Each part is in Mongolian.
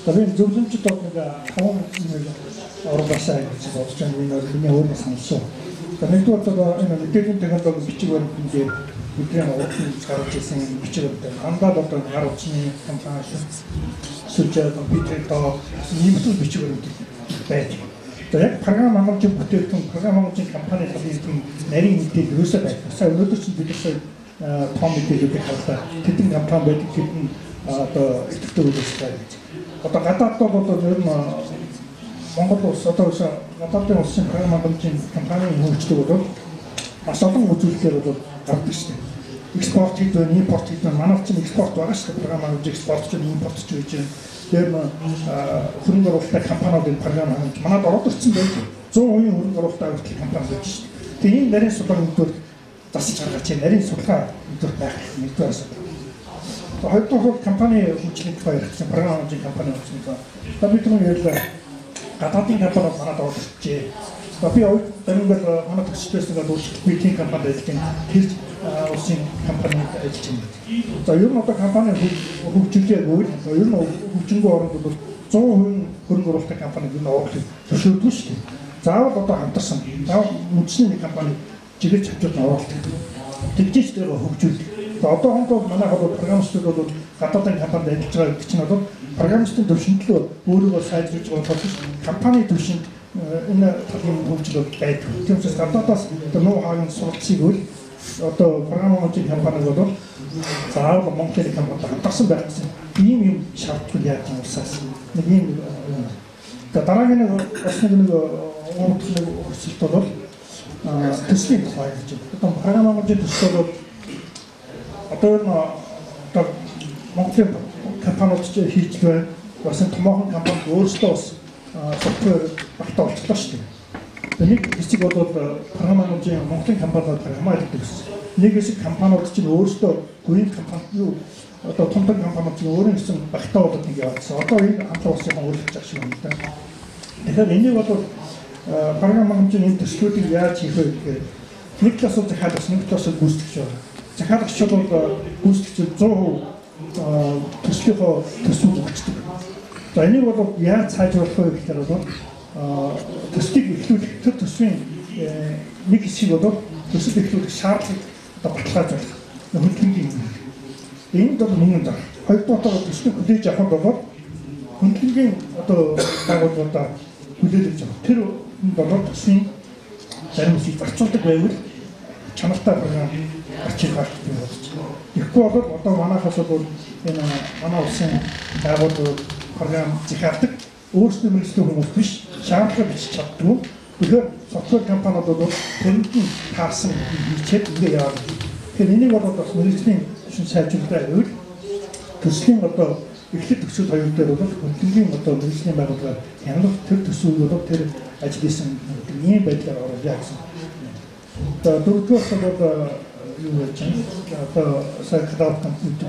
Тэгээд зөвлөмжид бол нэг таван урагшаа гэж бодож байгаа юм миний өөрөө саналсан. Нэгдүгээр энэ мэдээллийн технологи бичиг баримтын дээр бидний урагшаа гаргаж ирсэн бичиг баримт хандаад одоо гар утасны компани сүлжээ компьютер нэмэлт бичиг баримт байдаг. Тэгээд програм хангалтын бүтээгдэхүүн програм хангалтын компани талын нарийн мэдээлэл юусаа байдаг. Сая өнөөдөр чинь бид нар том мэдээллүүдийг харлаа. Тэдний компани байдаг хэдэн одоо идэвхтэй үйлчлээ гэж. Одоо гадаадд бол ер нь Монгол улс одоо гадаадын улсын програм хангалтын компанийн хөгжлөг бол маш олон үзүүлэлтээр бол гардаг шүү дээ. Экспорт хийдэг, импорт хийдэг, манай чинь экспорт байгаа шүү дээ. Програм хангалтын экспортч, импортч гэж байна. Тэр хөрөнгө оруулалттай компаниудын програм хангаж манайд ороод ирсэн байж 100% хөрөнгө оруулалттай авирал компани байж шүү дээ. Тэгээ энэ нарийн судалгаа нэгдүгээр засаж гаргаж чинь нарийн судалгаа нэгдүгээр байх нэгдүгээр асуудал. Хоёрдугаар компани хөгжлөг баярсан програм хангалтын компани хөгжлөг. Бид түрүү ярьлаа. Гадаадын компани манайд ороод ирчээ. Би өөрөөр манай төсөлтөөс нэг үйлчлэлийн компани ажилладаг. Тэр улсын компанид ажиллаж байна. За ер нь одоо компани хөгжүүлээгүй. Ер нь хөгжингөө оронд бол 100% хөрөнгө оруулалттай компанид энэ оруулах зөвшөөрдөг шүү дээ. Заавал одоо хамтарсан. Заавал үндэсний нэг компани жигээр чавчууд нь оруулдаг. Тэгжээч тэр хөгжүүлдэг. Одоо хондоо манай програмчдууд бол гадаадын компанид ажиллаж байгаа гэдэг чинь бол програмчдын төвшинтлөө өөрийгөө сайжруулж байгаа тул компани төвшинт энэ талын хөгжил байдаг. Тийм учраас гадаадаас нуу хааны суралцыг үл одоо програм хангалтын компани бол заавал Монголын компанитай хамтарсан байх гэсэн ийм юм шаардлага яаж юм усаас нэг ийм дараагийн бас нэг өөрчлөлт бол төслийн тухай гэж байна. Одоо програм хангалтын төсөл бол одоо Монголын компаниуд ч хийж байна. Бас томоохон компани өөрсдөө бас софтвер багтаа олчлоо шүү дээ. Нэг хэсэг бол програм хангалтын Монголын компаниуд хамаадаг гэсэн. Нэг хэсэг компаниуд чинь өөрсдөө гүйн компани юу одоо том компаниуд чинь өөрийн гэсэн багтаа болоод нэг яваадсан. Одоо энэ хамтран улсын өөрчлөж байгаа шиг байна да. Тэгэхээр энийг бол програм хангалтын энэ төслүүдийг яаж хийх вэ гэхээр нэг талаас нь захиалагч, нэг талаас нь гүйцэтгэгч байна. Захиалагч бол гүйцэтгэгч 100% төслийнхөө төсвүүд өгчдөг. За энийг бол яаж сайжруулах вэ гэхээр бол төслийг эхлүүлэх тэр төсвийн нэг хэсэг бол төсөл эхлүүлэх шаардлагыг одоо баталгаажуулах. Хөндлөнгийн энд бол мөнгө зах. Хоёрдугаар төслийг хүлээж авах бол хөндлөнгийн одоо байгууллагуудаа хүлээлгэж байгаа. Тэр бол төсвийн зарим хэсгийг зарцуулдаг байвал чанартай програм арчиг гарах гэж бодож байна. Тэгэхгүй бол одоо манайхаас бол энэ манай улсын байгууллагууд програм захиалдаг өөрсдөө мэргэжлийн хүмүүс биш шаардлага бичиж чаддгүй. Тэгэхээр софтвер компаниуд бол тэрнээ таарсан хийчихэд ингэ яваад. Тэгэхээр энийг бол бас мэргэжлийн шин сайжруулалтаар байвал төслийн одоо эхлэл төгсөл хоёр дээр бол хөндлөнгийн одоо мэргэжлийн байгууллагаар хяналт тэр төсвийг бол тэр ажил хийсэн ийм байдлаар оруулъя гэсэн. Одоо дөрөвдүгээр бол юу гэж байна? Одоо сайклаад компьютер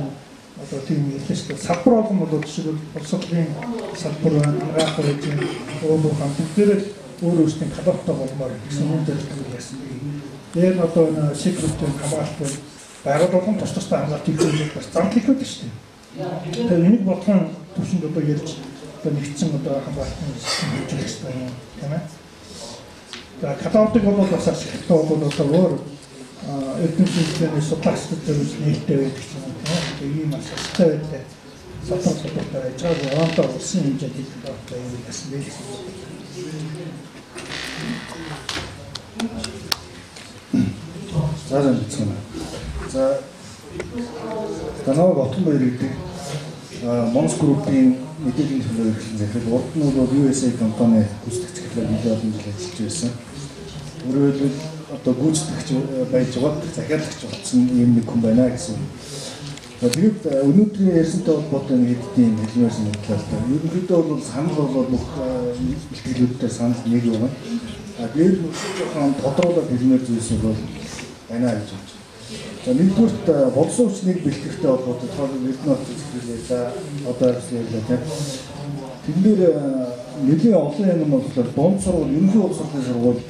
одоо тийм хэлсэн салбар болгон бол жишээ нь боловсролын салбар ангаах үржин өөрөөр компьютерээр өөрөөсний кадавтаа болмоор гэсэн юм дээр яасан. Дээр нь одоо энэ секретийн хамгаалалт байгууллагын тус тустай хамгаалалт хийх бас зарлах гэдэг шүү дээ. Тэгэхээр энийг бодхон төвшөнд одоо ярьж одоо нэгдсэн одоо хамгаалтын систем хийх хэрэгтэй юм тийм ээ. За кадавтыг бол бас ашигтай бол одоо өөр эдгээр судлаачдад зөвлөж нээлттэй байдаг юм байна. Ийм асуулттай байдаг. Судлаачдад ажиллаж байгаа улсын хэмжээнд хийх хэрэгтэй юм гэсэн мэт. За зөвхөн. За танаа Батхан баяр гэдэг Монс группийн мэдээллийн төлөв эрхлэн захирал урд нь бол USA компани гүйцэтгэгч хэлбэрээр олон жил ажиллаж байсан. Өөрөөр хэлбэл одоо гүйцэтгэгч байж байгаа захиалагч болсон юм нэг хүн байна гэсэн. Тэгээд өнөөдрийн ярьсантай холбоотой хэдийн хэлмээрсэн бодлоо л да. Ерөнхийдөө бол санал бол бүх бэлтгэлүүдтэй санал нэг юм. Дээр жоохон тодруулаад хэлмээр зүйлс бол байна гэж байна. За нэгдүгээр болсон хүчнийг бэлтгэхтэй холбоотой тоолог эрдэнэт зүйлээ за одоо ярьлаа тийм. Тэндээр нэлийн олон юм болохоор дунд сургууль ерөнхий улс орны сургууль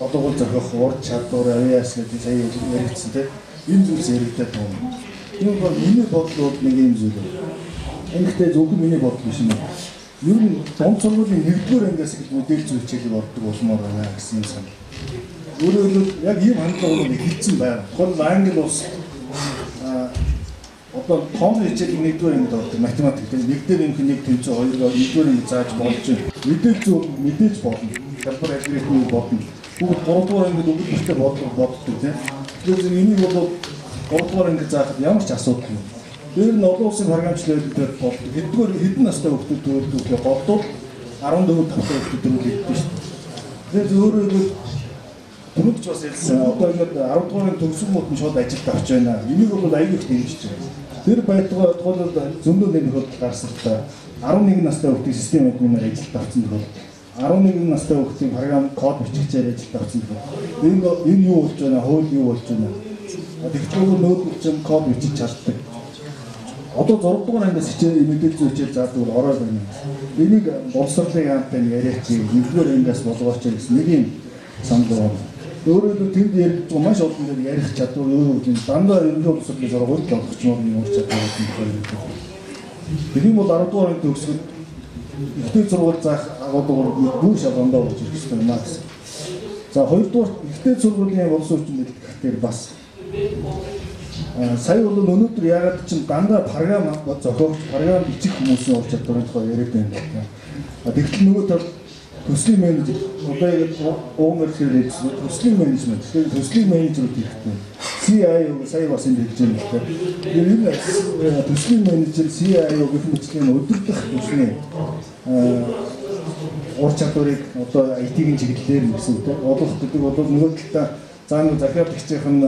одоогол зохиох урд чадвар авиас гэдэг сая яригдсан тийм. Энэ зүйлс яригдаад байна. Энэ бол миний бодлоод нэг юм зүйл байна. Энэхтэй зөвхөн миний бодол биш юм. Ер нь дунд сургуулийн 1-р ангиас их мэдээлж хичээлийг ордог болмоор байна гэсэн юм санаа. Өөрөөр хэлбэл яг ийм хандлагууд ихэлсэн байна. Тухайн англи улс одоо тооны хичээлийн 1-р ангид ордог математик тийм 1-ээр юм нэг тэмцээ 2-оор 1-р ангид зааж болж байна. Мэдээж болно. Хялбар алгоритмыг бодно. Бүгд 3-р ангид өгдөгтэй боддог тийм. Тэгэхээр энийг бол 3-р ангид заахад ямар ч асуудал юм. Тэр нь олон улсын програмчлалууд дээр болдог. Хэдэн настай хүүхдүүд төрөлдөх болдог 14 тавтай хүүхдүүд төрөлдөх шүү дээ. Тэгэхээр өөрөөр түрүүч бас хэлсэн. Одоо ингээд 10 дугаарыг төгсөх мөт нь шууд ажилд авч байна. Энийг бол аягүй их дэмжиж байна. Тэр байтугай тохиолдолд зөндөө нэмэхэд гарсан та 11 настай хүүхдийн систем админаар ажилд авсан тохиол 11 настай хүүхдийн програм код бичгчээр ажилд авсан тохиол энэ юу болж байна? Хууль юу болж байна? Тэгвэл нөөцлөж чинь код бичиж чаддаг. Одоо 6 дугаар ангиас хичээл мэдээлэл зүйчээр заадаг ороод байна. Энийг боловсролын яамтай яриач 1-р ангиас болгооч гэсэн нэг юм санал байна. Өөрөөр тэнд ярьж байгаа маш олон дээр ярих чадвар өөрөө үгүй. Дандаа ерөнхий боловсролын сургуульд олгочмоор юм уу чадвар гэдэг. Тэгвэл бол 10 дугаар анги төгсгөл ихтэй сургууль заах агуулгаар бүр шалгандаа болж ирэх хэрэгтэй юм аа гэсэн. За 2 дугаар ихтэй сургуулийн боловсролчин гэдэг бас сая бол өнөөдөр ягаад ч дандаа програм зохиогч, програм бичих хүмүүсийн ур чадварын тухай яриад байна. Тэгвэл нөгөө тал төслийн менежер одоо owner хэрэг төслийн менежмент. Тэгэхээр төслийн менежерүүд хэрэгтэй. CIO сая бас энэ хэлж байна л дээ. Энэ төслийн менежер CIO гэх мэтлийн өдөрдох төсний ур чадварыг одоо IT-ийн чиглэлээр гэсэн үг. Олох гэдэг бол нөгөө талаа зааны захиалт хийх нь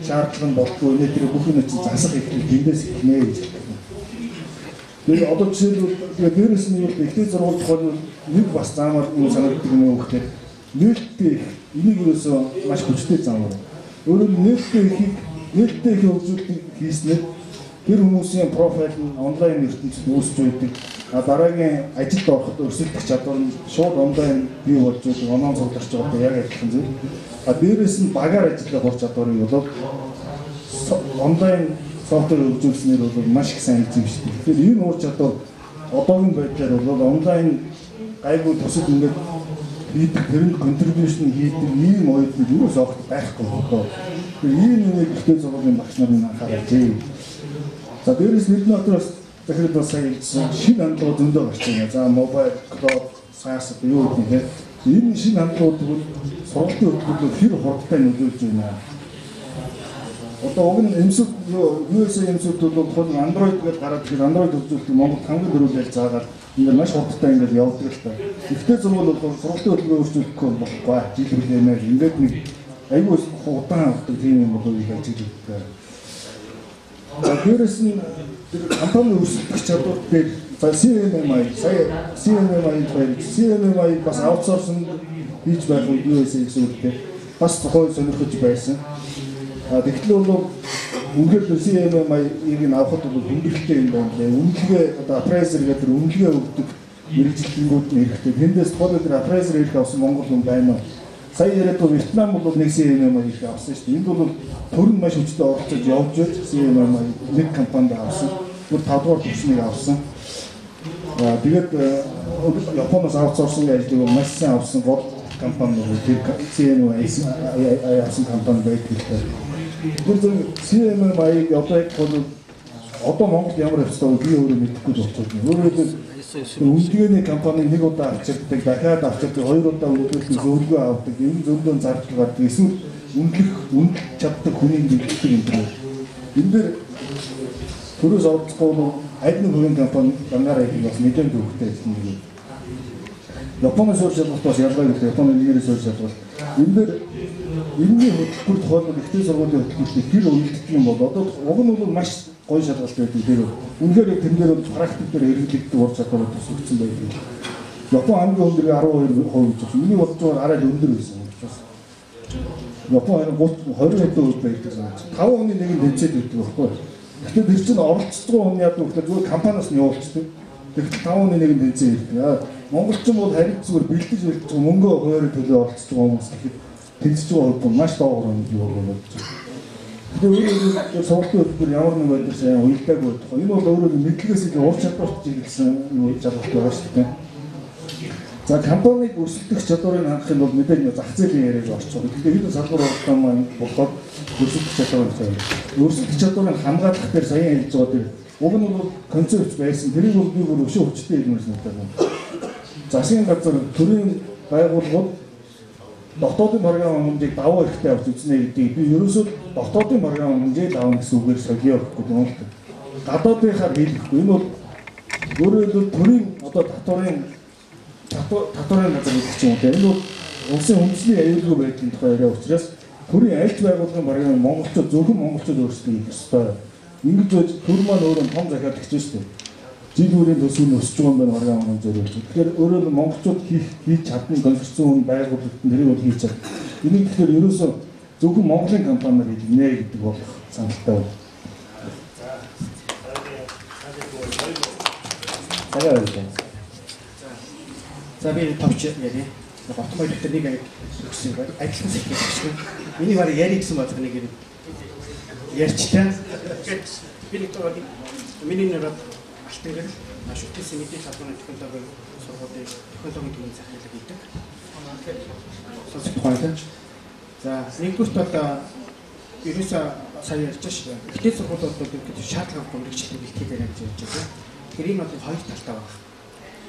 шаардлага болтгоо өнөөдөр бүх юм чинь засах их тэндээс ихнэ гэж байна. Тэгээд одоо жишээлбэл дээрээс нь юу ихтэй зургуул тухайн нэг бас заамаар юу санагддаг юм уу гэхээр нээлттэй энийг юусоо маш хүчтэй заамаар. Өөрөөр нээлттэй их хөгжүүлэлт хийснээр тэр хүмүүсийн профайл нь онлайн ертөнцид үүсч байдаг. Дараагийн ажилд ороход өрсөлдөх чадвар нь шууд онлайн бий болж байгаа онлайн сургалж байгаатай яг адилхан зүйл. Дээрээс нь багаар ажиллах ур чадварыг болоод онлайн софтвер хөгжүүлснээр бол маш их сайн хийж байна шүү дээ. Тэгэхээр энэ ур чадвар одоогийн байдлаар бол онлайн гайгүй төсөл ингээд хийдэг тэрний контрибьюшн хийдэг ийм ойлголт юус огт байхгүй болоо. Тэгэхээр ийм нэг ихтэй зургийн багш нарын анхаарал зээ. За дээрээс бидний дотроос дахиад бас сайн шинэ хандлага зөндөө гарч байна. За мобайл, клауд, SaaS юу гэдэг вэ? Энэ шинэ хандлагууд бол сургалтын хөтөлбөрөөр хэр хурдтай нөлөөлж байна. Одоо уг нь эмсүүд USA эмсүүд бол тухайн Android гэж гараад тэгэхээр Android хөгжүүлэлтийг Монголд хамгийн дөрөвлөл заагаад ингээд маш хурдтай ингээд явдаг л та. Ихтэй зургуул бол сургалтын хөтөлбөрөөр өөрчлөлтөхгүй болохгүй. Жилбэрлэмээр ингээд нэг айгүй удаан авдаг тийм юм болов уу гэж хэлдэг. За дээрээс нь компани өрсөлдөх чадвар дээр CMMI бас аутсорсинг хийж байх үед USA гэсэн үгтэй бас тухайн сонирхож байсан. Тэгтэл бол үнээр CMMI-ийг нь авахд бол хүндрэлтэй юм байна лээ. Үнэлгээ одоо appraiser гэдэг үнэлгээ өгдөг мэрэгчлэнгүүд нь хэрэгтэй. Тэндээс тухайн appraiser ирэх авсан Монгол хүн байна. Сая яриад бол Вьетнам бол нэг CMMI их авсан шүү дээ. Энд бол төр нь маш хүчтэй оролцож явж байж CMMI нэг компанид авсан. Бүр 5 дугаар төвчнийг авсан. Тэгээд Японоос аутсорсинг ажлыг маш сайн авсан гол компани бол тэр CMMI авсан компани байдаг л дээ. Тэр CMMI-г одоо Монгол ямар хэвчээ би өөрөө мэдэхгүй болчихсон. Өөрөөр үнэлгээний компани нэг удаа авчирдаг, дахиад авчирдаг, 2 удаа үнэлэлт зөвлөгөө авдаг, энэ зөндөө зардал гардаг. Эсвэл үнэлэх чаддаг хүний мэддэг юм байна. Энэ дээр төрөөс орцгоол аль нэг хувийн компани дангаар их бас мэдэн төвхтэй юм. Японы суурь чадварт бас ялгаагүй Японы нэгээрээ суурь чадвар. Энэ дээр энэний хөтөлбөр тухайлбал ихтэй сургуулийн хөтөлбөрт хэр үйлдэх юм бол одоо уг нь бол маш гоё шалгалт байдаг дээр үнээр тэр дээр практик дээр хэрэглэгддэг ур чадвар төсөгдсөн байдаг. Япон хамгийн өндөр 12% гэж. Миний бодлоор арай өндөр байсан юм байна. Япон 20% байдаг. 5 оны нэг нь тэнцээд байдаг байхгүй. Гэхдээ тэр чинь оролцож байгаа хүн яадаг вэ гэхээр зүгээр компаниас нь явуулчихдаг. Тэгэхээр 5 оны нэг нь тэнцээд байдаг. Монголчин бол харин зүгээр бэлдэж мөнгөө хуваарь төлөө оролцож байгаа хүмүүс гэхэд тэнцэж байгаа хүн маш доогор юм юу болж байна. Тэгээд сургалтын хөтөлбөр ямар нэг байдлаар сайн уялдаагүй байх. Энэ бол өөрөө мэдлэгээс илүү ур чадварт чиглэсэн юу жаргалт байгаа шүү дээ. За компаниг өрсөлдөх чадварыг хангах нь бол мэдээж зах зээлийн яриаг орчих. Тэгэхээр энэ салбар уралдаан маань болохоор өрсөлдөх чадварыг сайн. Өрсөлдөх чадварыг хамгаалах дээр саяхан хэлж байгаа дээр уг нь бол концепт байсан. Тэрийг бол би бүр өшөө хүчтэй хэлмээрс надад. Засгийн газар төрийн байгууллагууд дотоодын програм хэмжээг даваа хэрэгтэй авч үзнэ гэдгийг би ерөөсөө дотоодын програм хэмжээг давна гэсэн үгээр сольё гэхгүй юм л. Гадаадынхаар хэлэхгүй. Энэ бол өөрөөр төрийн одоо татварын газар гэдэг ч юм уу. Энэ бол улсын үндэсний аюулгүй байдлын тухай яриа учраас төрийн альт байгууллагын програм монголчууд зөвхөн монголчууд өөрсдөө хийх ёстой. Ингэж байж төр маань өөрөө том захиад өгч шүү дээ. Жил бүрийн төсвөл өсөж байгаа юм байна програм хэмжээгээр. Тэгэхээр өөрөө монголчууд хийж чадна консорциум байгууллагад нэрийг бол хийж чадна. Энийг тэгэхээр ерөөсөө зөвхөн Монголын компаниар хийгнэ гэдэг бол саналтай байна. За би товч яриа. Ботмой дэвтэр нэг өгсөн байна. Адилхан сэхтэй байна. Миний барь яри гэсэн болох нэг ярьчлаа. Тэгэхээр би нэг миний нэр алтангэр шүтээс мэдээ салбарын технологийн сургуулийн технологийн төвийн захиалга хийдэг. За нэгдүгürt одоо ерөөсөө сая ярьж шүү дээ. Ихтэй сургуулиуд бол гэдэг шаардлага гомдогчлыг бэлтгэхээр явж байгаа. Тэгэхээр энэ бол хоёр талтай байна.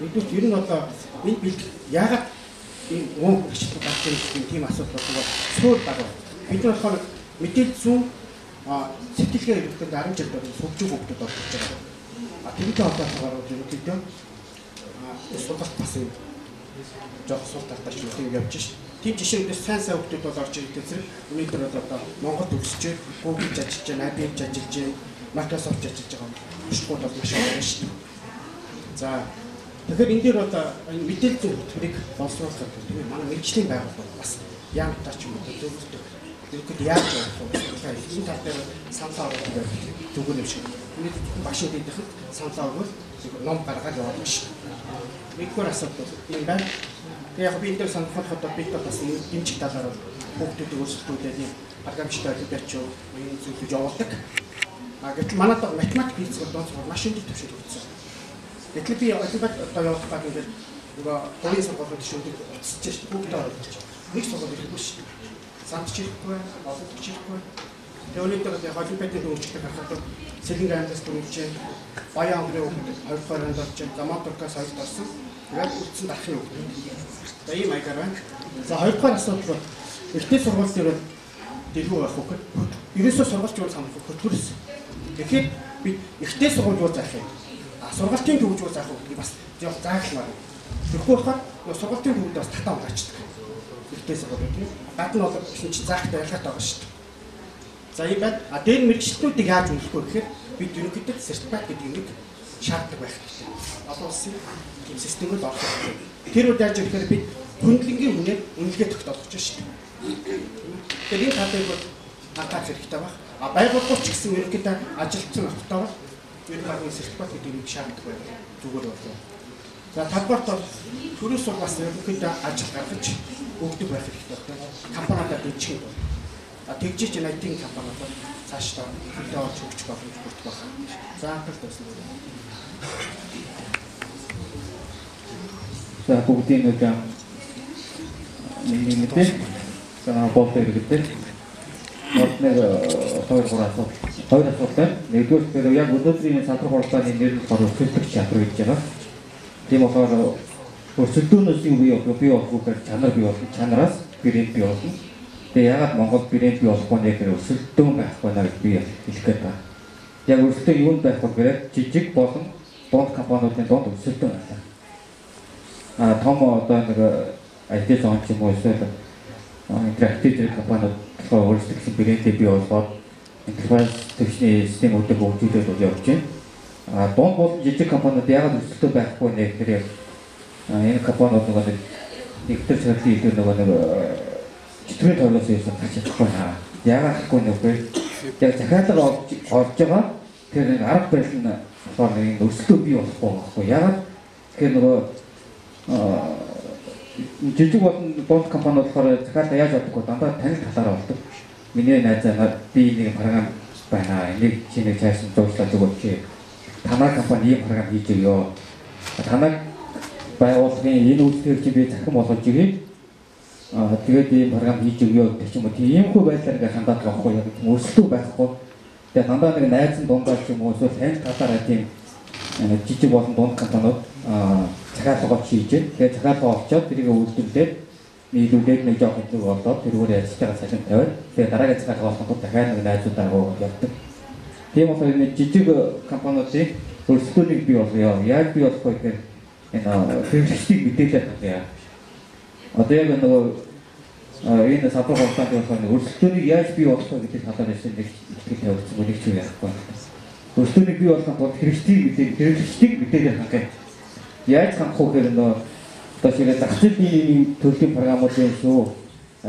Нэгдүгürt ер нь одоо энэ бэлтгэл яагаад энэ мөн гомдогчлыг гаргах тийм асуудал болов суур дагав. Бид нар болохоор мэдээлэл зүүн сэтгэлгээ хэрэглэхэд 10 жил бол сүлжээ хөгдөд болж байгаа. Тэрнтэй холбоотойгоор ерөнхийдөө сургалт бас жоох сур тартаач юм явж шээ. Тийм жишээлбэл сайн хүмүүс бол орж ирдэг зэрэг өнөөдөр одоо Монголд өсөж, Google ажиллаж байна, IBM ажиллаж байна, Microsoft ажиллаж байгаа бүшгүүд бол маш их байна шүү дээ. За тэгэхээр энэ дээр одоо мэдээлэл зүйн хөтөлбөрийг боловсруулах гэдэг нь манай мэргэжлийн байгууллага бас яам таач юм уу зөвлөдөг. Ерөнхийдөө яаж явах вэ? Энэ тал дээр саналаа оруулах зүгээр юм шиг. Бид машин дэдэх саналаа өгвөл ном гаргаад яваад байна шүү. Нэгдүгээр асуудал юм байна. Тэгээ яг би энэ дээр санахад бид бас дэмжих талаар хүүхдүүдийг өсөлтүүлээд юм програмчтай олимпиад ч энэ зүйлүүд явуулдаг. Гэтэл манайд математик физик бол маш өндөр түвшинд өгсөн. Гэтэл би олимпиад одоо явуулах гэдэг ингээд нөгөө хувийн сургуулиуд шүндэг уцсаж шүү. Бүгд оролцож. Нэг сургууль ирэхгүй шүү. Самч ирэхгүй, олон ирэхгүй. Тэгээ өнөөдөр яг олимпиадын хөгжөлтэй харахад Сэлэн аймагаас дүнжээ Баян өнгөрөө хөгжиж 20 онд орж Заматуркаас хоёрт орсон. Тэгээд үлдсэн дарахын хөгжил. За ийм маягаар байна. За хоёрдугаар асуудал бол ихтэй сургууль дээр дэлгүү байх хөх. Ерөөсөө сургуульч юу санах хөтөлбөрс. Тэгэхээр би ихтэй сургууль юу заах юм. Сургалтын төвж юу заах вэ гэдгийг бас яг зааглалмаар. Тэгэхгүй болохоор сургалтын төвд бас татаа угаачдаг. Ихтэй сургууль тийм. Гадна бол чинь заахтай ялгаатай байгаа шүү дээ. За ийм байна. Дээр мэрэгчлүүдийг яаж үнэлэх вэ гэхээр бид ерөнхийдөө сертификат гэдэг нэг шаарддаг байх хэрэгтэй. Одоо улсын тийм системд орох хэрэгтэй. Тэр үед яаж ирэхээр бид хөндлөнгийн үнээр үнэлгээ тогтоох гэж шүү дээ. Тэгэхээр энэ талыг бол анхаарах хэрэгтэй байна. Байгууллагууд ч гэсэн ерөнхийдөө ажилтсан октоор энэ багийн сертификат гэдэг нэг шаарддаг байх зүгээр болов. За талбарт бол төрөөс бас ерөнхийдөө ажил гаргаж өгдөг байх хэрэгтэй байна. Компаниудад дэвжих юм. Тэгжиж IT компаниуд цаашдаа хөдөө орж өгч боломж бүрдэх байна. За анхаарал тавьсан. За бүгдийн нэг мэдээ. За болтой хэрэгтэй. Одныг хоёр асуудал. Нэгдүгээр тэр яг өнөөдрийн салбар хурлааны нэр нь өрсөлдөх чадвар гэж байгаа. Тийм болохоор өрсөлдөөнөөс юу бий болох вэ? Чанар бий болох. Чанараас брэнд бий болно. Тэгээ ягаад Монгол брэнд бий болохгүй нэ гэхээр өрсөлдөөн байхгүй наа гэж би хэлэх гээд байна. Яг өрсөлдөөн юунд байх вэ гэхээр жижиг болон дунд компаниудын дунд өрсөлдөөн байна. Том одоо нэг IT зоон ч юм уу эсвэл интерактив компаниуд болохоор өөрсдөө брэндээ бий болгоод enterprise төвчний системүүдийг хөгжүүлээд явж байна. Дунд бол жижиг компаниуд ягаад өрсөлдөөн байхгүй нэ гэхээр энэ компаниуд нэгдэр цэцэрлэг илүү нэг читгэн тоолоос ирсэн гэж чадахгүй наа. Яагаад гэхгүй нөхөр яг захиалга орж байгаа тэр нэг арга барил нь болохоор нэг өрсөлдөө бий болохгүй байхгүй. Яагаад тэгэхээр нөгөө жижиг болон дунд компаниуд болохоор захиалга яаж авдаг вэ? Дандаа танил талаараа болдог. миний найзаагаар би нэг програм байна. Энийг чиний цаасан дууслаад өгөөч. Танай компани ийм програм хийж өгөө. Танай байгууллагын энэ үйлчлэгийг чи би захин болгож өгье. Тэгээд ийм програм хийж өгөө гэх юм уу. Тиймгүй байдлаар ингээ хандаад байхгүй яг тийм өрсөлдөө байхгүй. Тэгээд дандаа нэг найзан дундаа ч юм уу эсвэл тань татаараа тийм жижиг болон дунд компаниуд захиалгоо хийж, тэгээд захиалгоо олцоод тэрийг үйлдвэрлээд нийлүүлээд нэг жоох хэвлэг болоод тэрүүгээр ажиллаж салин тавиад тэгээд дараагийн захиалгаа олоход дахиад нэг найзуудаа явуулдаг. Тийм болохоор энэ жижиг компаниудын өрсөлдөөнийг бий болгоё. Яг бий болох вэ гэхээр энэ хэрэглэгчдийг мэдээлэл тавья. Одоо яг нөгөө энэ садруу хурцаанд болохоор өрсөлдөөнийг яаж бий болох вэ гэдэг талаар нэг итгэл тавьсан бүлэгч юу яахгүй. Өрсөлдөөнийг бий болгох бол хэрэглэгчдийг мэдээлэл хангах. Яаж хангах вэ гэхээр нөгөө одоо шигээ зах зээлийн төрлийн програмууд юм шүү.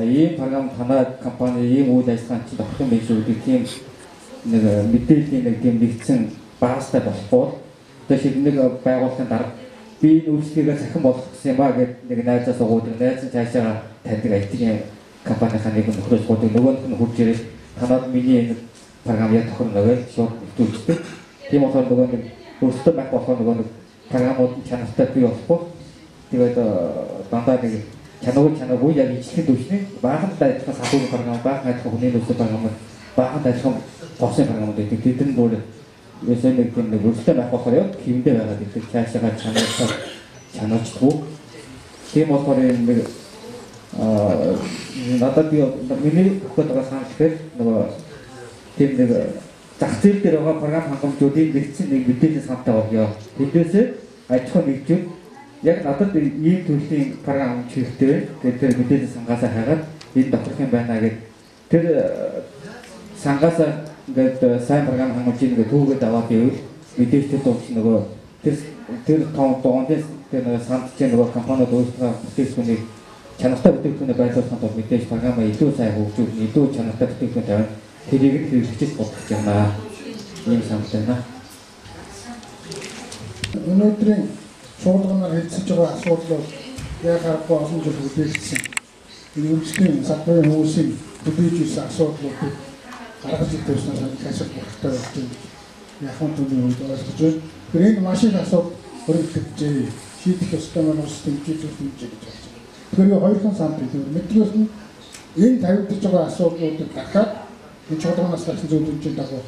Ийм програм танай компани ийм үйл ажиллагаанд чинь тогтсон байх шүү гэдэг тийм нэг мэдээллийн нэг тийм нэгдсэн баастай болохгүй. Одоо шиг нэг байгууллагын дарга би үйлчлэгээ захин болгох гэсэн юм аа гэдэг нэг найзаас өгөөд найз нь цаашаа таньдаг IT-ийн компанийнхаа нэг нөхрөөс гоодог нөгөөх нь хурж ирээд танаад миний энэ програм яг тохирно гэж шууд хэлдэг. Тийм болохоор нөгөө нэг өөрсдөө байх болохоор нөгөө нэг програмууд чанартай бий болохгүй. Тэгээд дандаа нэг чанаргүй яг ижлэхэн төвчний баахан дайцхан садуугийн програм баахан адилхан хүний нөөцийн програм баахан дайцхан госын програмууд гэдэг. Тэд нь бүр ерөөсөө нэг тийм нэг өөрсдөө байх болохоор яг хэмдэ байгаад ирдэг. Цаашаа чанарчгүй. Тийм болохоор нэг надад би миний хөтөлбөр санал гэхээр нөгөө тийм нэг зах зээл дээр байгаа програм хангамжуудыг нэгдсэн нэг мэдээлэл саналтай болгоё. Тэндээсээ аж ахуй нэгжүүл яг надад ийм төрлийн програм хангамж хэрэгтэй. Тэгээд тэр мэдээлэл сангаасаа хагаад энэ доторх юм байна гэдэг тэр сангаасаа ингээд сайн програм хангамжийг ингээд түүгээд аваад ивэл мэдээлэл дуусна нөгөө тэр тоондээс тэр санд чинь нөгөө компаниуд өөрсдөө бүтээхүүнийг чанартай бүтээгдэхүүнээ байрлуулахад бол мэдээж програмаа илүү сайн хөгжүүлэх, илүү чанартай бүтээгдэхүүн тавиад тэрийг хэрэгжиж болох юм аа. Ийм санал байна. Өнөөдрийн шуулганаар хэлцэж байгаа асуудал бол яг харахгүй олон жил үлдээсэн. Үйлчлэгийн салбарын хүмүүсийн төдийж ирсэн асуудлуудыг гаргаж ирсэн санал ашиг болохтой болж байна. Яхан түүний үед ойлгож байна. Тэр энэ машин асуудал хөрөнгөлтөж шийдэх ёстой маань ус дэмжиж гэж байна. Тэгэхээр хоёрхан санал хэлээ. Мэдгээс нь энэ тавигдж байгаа асуудлуудыг дахиад энэ чуулганаас гарсан зөвлөмжийн дагуу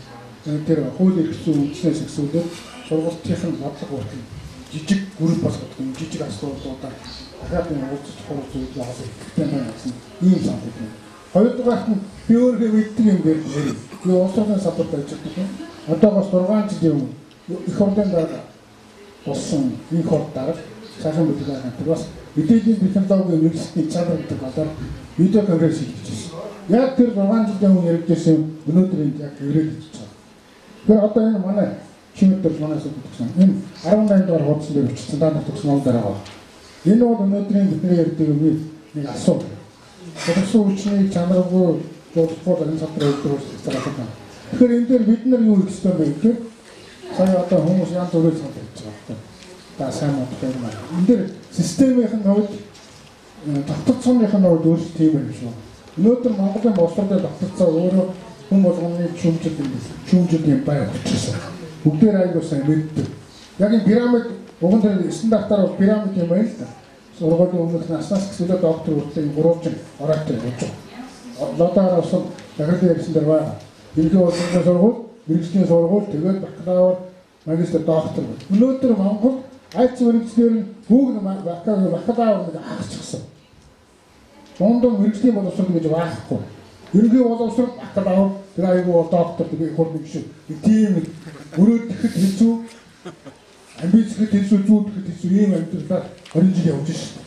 тэр хууль эрхлэн үндэснээс ихсүүлээд сургалтын бодлого хүртэл жижиг групп болгох юм жижиг асуудлуудаар дахиад энэ уулзах хурц зүйл авах хэрэгтэй байна гэсэн ийм санал байна. Хоёрдугаарт нь би өөрөө мэддэг юм дээр би улсын салбарт ажилладаг юм. Одоогоос 6 жилийн өмнө их хурлын дараа болсон энэ хурд дараа сайхан бүтээгдэхүүн хамт бас мэдээллийн технологийн университетийн цаанаар гэдэг болоор видео конференц хийчихсэн. Яг тэр 6 жилийн өмнө яригдсан өнөөдөр энэ яг ирээд хийж байгаа. Тэр одоо энэ манай чимэдэр манаас өгсөн. Энэ 18 дугаар хуудсан дээр өчсөн даа тогтсон дараа. Энэ бол өнөөдрийн бидний ярьдаг юм нэг асуудал. Тодорхой хүчний чанаргүй жуулахгүй энэ салбарын үйлдвэрлэлд байгаа. Тэгэхээр энэ дээр бид нар юу хийх ёстой бэ гэхээр сая одоо хүмүүс янз бүрээр санал хийж байгаа. Та сайн бодох юм байна. Энэ дээр системийн хувьд тогтцооныхын хувьд өөрчлөлт тийм юм шүү. Өнөөдөр Монголын бослогын тогтцоо өөрөө хүн болгоны чүмжил юм байна гэсэн. Бүгдээр айгуу сайн мэддэг. Яг энэ пирамид уган дээр стандартаар пирамид юм байна л да. Сургуулийн өмнөх наснаас эхлээд доктор хүртэл 3 жил ороотой болж байгаа. Лодоор авсан дахиад ярьсан дээр байна. Иргэн улсын сургууль, мэрэгжлийн сургууль, тэгээд бакалавр, магистр, доктор. Өнөөдөр Монгол айц мэрэгчлэр нь бүгд бакалавр нэг хагасчихсан. Дундын мэрэгжлийн боловсрол гэж байхгүй. Иргэн боловсрол бакалавр, тэр айгуу доктор тэгээд хурд биш. Тийм өрөөдөд хэцүү амбицэд хэцүү зүйдэхэд хэцүү ийм амьдралаар 20 жил явж шээ.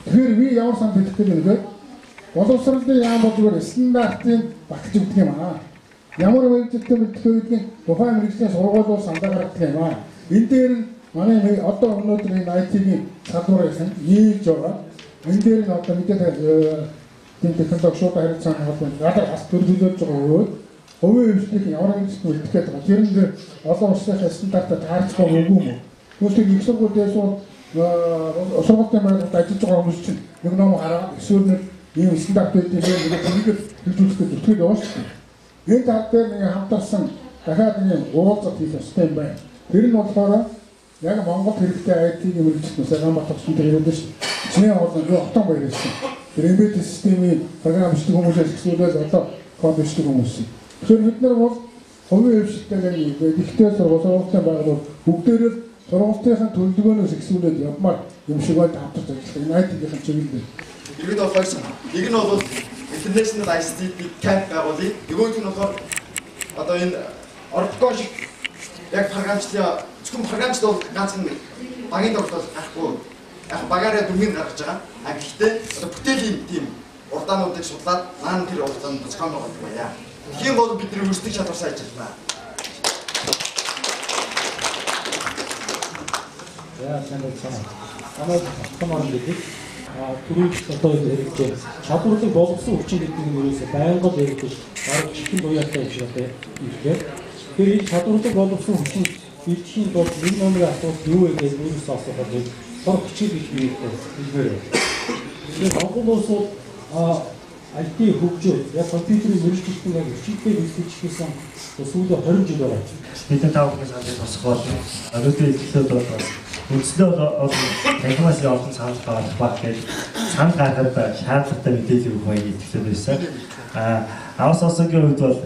Тэгэхээр би ямар сан бэлтгэх гэдэг вэ? Боловсролын яам боловсрол стандартын багц гэдэг юм аа. Ямар мэрэгчлээ бэлтгэх гэдэг тухайн мэрэгчлийн сургуулиуд сандаа гаргадаг юм аа. Энэ дээр нь манай одоо өнөөдөр энэ IT-ийн салбарыг нээж байгаа. Энэ дээр нь одоо мэдээд тийм технологи шууд харилцааны холбоонд гадар бас төлөвлөж байгаа өөр хувийн хөгжлийн ямар нэгэн үлдэх гэдэг байгаа. Тэр нь олон улсын стандартад таарч байгаа үгүй юм уу? Түүнийг их сургуулиудаас сургуулийн байдлаар ажиллаж байгаа хүмүүс чинь нэг ном хараад эсвэл нэг ийм стандарт байдаг юм нэг хэрэгжүүлэхэд зүтгэж явж байна. Энэ тал дээр нэг хамтарсан дахиад нэг уулзалт хийх ёстой юм байна. Тэр нь болохоор яг Монгол хэрэгтэй IT-ийн мэргэжилтнээс Ганбаатарчтай хэрэглэж шүү. Чиний олон хотон баяр байсан. Тэр embedded системийн програм бичдэг хүмүүсээс эхлүүлээд одоо код бичдэг хүмүүс. Тэгэхээр бид нар бол хувийн хвшилтэйгээр ихтэй сургуулийн байгууллагууд бүгдээрээ сургуулийн төлөвлөгөөнөөс эхлүүлээд явмаар юм шиг байна хамтарч ажиллах. Энэ IT-ийн чиглэл. Нэг нь болохоор нэг нь бол International ICT Camp байгуулъя. Нөгөөх нь болохоор одоо энэ ордгоо шиг яг програмчлаа зөвхөн програмчлал бол ганцхан багийн тоглолт гарахгүй. Яг багаараа дүнгийн гаргаж байгаа. А гэхдээ одоо бүтээлийн тийм урдаануудыг судлаад наан тэр урдаанд зохион байгуулдаг байя. Тийм бол бидний өрсөлдөх чадвар сайн ажиллана. Яа сайн байна. Намайг томор гэдэг түрүүч одоо хэрэгжээ чадварлыг болгосон хүчин гэдэг нь ерөөсөй байнгын хэрэгжиж бараг чихэн буяатай юм шиг одоо ирлээ. Тэгэхээр энэ чадварлыг болгосон хүчин бэлтгэхийн тулд нэг номерын асуудал юу вэ гэж өөрөөсөө асуухад бор хичээл гэж хэлмээр байна. Тэгэхээр Монгол улс бол IT хөгжөөд яг компьютерийн мэргэжилтэн яг хичээлээр үйлчлэжсэн сүүлийн 20 жил байна. Бидний тав бүхэн санал босгоод өнөөдөр ижилүүд бол үндслээ бол технологийн олон санал гаргах баг гэж санал гаргахад шаардлагатай мэдээлэл өгөх байг ижилүүд байсан. Авс осогийн үед бол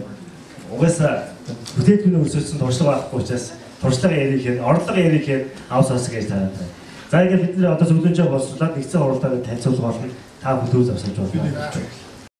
угаасаа бүтээгдэхүүн өрсөлдсөн туршлага байхгүй учраас туршлага ярих, орлого ярих авс осог гэж таарад байна. За ингээд бид нэр одоо зөвлөж байгаа боловсруулаад нэгдсэн уралдаанд танилцуулга болно. Та бүхэн зөв авсаж байна.